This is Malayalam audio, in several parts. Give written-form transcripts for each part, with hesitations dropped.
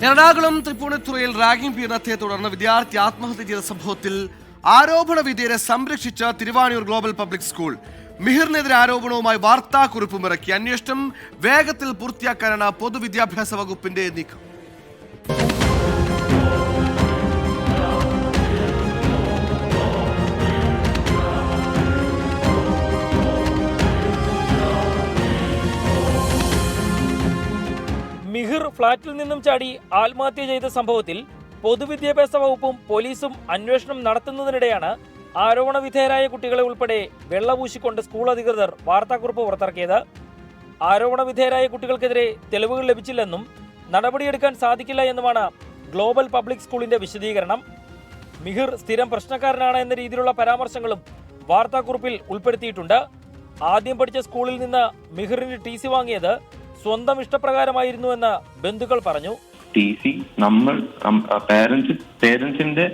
എറണാകുളം തൃപ്പൂണിത്തുറയിൽ റാഗിംഗ് പീഡനത്തെ തുടർന്ന് വിദ്യാർത്ഥി ആത്മഹത്യ ചെയ്ത സംഭവത്തിൽ ആരോപണ വിധേയരെ സംരക്ഷിച്ച തിരുവാണിയൂർ ഗ്ലോബൽ പബ്ലിക് സ്കൂൾ മിഹിറിനെതിരെ ആരോപണവുമായി വാർത്താക്കുറിപ്പും ഇറക്കി. അന്വേഷണം വേഗത്തിൽ പൂർത്തിയാക്കാനാണ് പൊതുവിദ്യാഭ്യാസ വകുപ്പിന്റെ നീക്കം. മിഹിർ ഫ്ളാറ്റിൽ നിന്നും ചാടി ആത്മഹത്യ ചെയ്ത സംഭവത്തിൽ പൊതുവിദ്യാഭ്യാസ വകുപ്പും പോലീസും അന്വേഷണം നടത്തുന്നതിനിടെയാണ് ആരോപണ വിധേയരായ കുട്ടികളെ ഉൾപ്പെടെ വെള്ളപൂശിക്കൊണ്ട് സ്കൂൾ അധികൃതർ വാർത്താക്കുറിപ്പ് പുറത്തിറക്കിയത്. ആരോപണ വിധേയരായ കുട്ടികൾക്കെതിരെ തെളിവുകൾ ലഭിച്ചില്ലെന്നും നടപടിയെടുക്കാൻ സാധിക്കില്ല എന്നുമാണ് ഗ്ലോബൽ പബ്ലിക് സ്കൂളിന്റെ വിശദീകരണം. മിഹിർ സ്ഥിരം പ്രശ്നക്കാരനാണ് എന്ന രീതിയിലുള്ള പരാമർശങ്ങളും വാർത്താക്കുറിപ്പിൽ ഉൾപ്പെടുത്തിയിട്ടുണ്ട്. ആദ്യം പഠിച്ച സ്കൂളിൽ നിന്ന് മിഹിറിന് TC വാങ്ങിയത് സ്വന്തം ഇഷ്ടപ്രകാരമായിരുന്നുവെന്ന് ബന്ധുക്കൾ പറഞ്ഞു. TC നമ്മൾ പേരൻസിന്റെ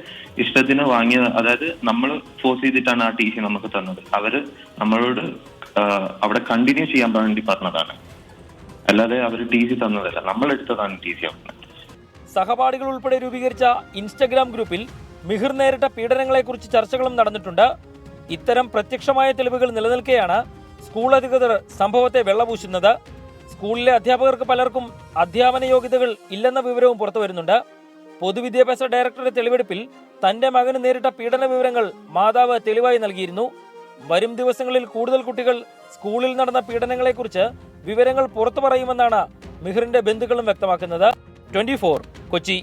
ഇഷ്ടത്തിന് വാങ്ങിയത്, അതായത് നമ്മൾ ഫോഴ്സ് ചെയ്തിട്ടാണ് ആ TC നമുക്ക് തന്നത്. അവര് നമ്മളോട് അവിടെ കണ്ടിന്യൂ ചെയ്യാൻ വേണ്ടി പറഞ്ഞതാണ്, അല്ലാതെ അവർ TC തന്നതല്ല, നമ്മൾ എടുത്തതാണ് TC. സഹപാഠികൾ ഉൾപ്പെടെ രൂപീകരിച്ച ഇൻസ്റ്റഗ്രാം ഗ്രൂപ്പിൽ മിഹിർ നേരിട്ട പീഡനങ്ങളെക്കുറിച്ച് ചർച്ചകളും നടന്നിട്ടുണ്ട്. ഇത്തരം പ്രത്യക്ഷമായ തെളിവുകൾ നിലനിൽക്കെയാണ് സ്കൂൾ അധികൃതർ സംഭവത്തെ വെള്ളപൂശുന്നത്. സ്കൂളിലെ അധ്യാപകർക്ക് പലർക്കും അധ്യാപന യോഗ്യതകൾ ഇല്ലെന്ന വിവരവും പുറത്തു വരുന്നുണ്ട്. പൊതുവിദ്യാഭ്യാസ ഡയറക്ടറുടെ തെളിവെടുപ്പിൽ തന്റെ മകന് നേരിട്ട പീഡന വിവരങ്ങൾ മാതാവ് തെളിവായി നൽകിയിരുന്നു. വരും ദിവസങ്ങളിൽ കൂടുതൽ കുട്ടികൾ സ്കൂളിൽ നടന്ന പീഡനങ്ങളെക്കുറിച്ച് വിവരങ്ങൾ പുറത്തു പറയുമെന്നാണ് മിഹിറിന്റെ ബന്ധുക്കളും വ്യക്തമാക്കുന്നത്. 24 കൊച്ചി.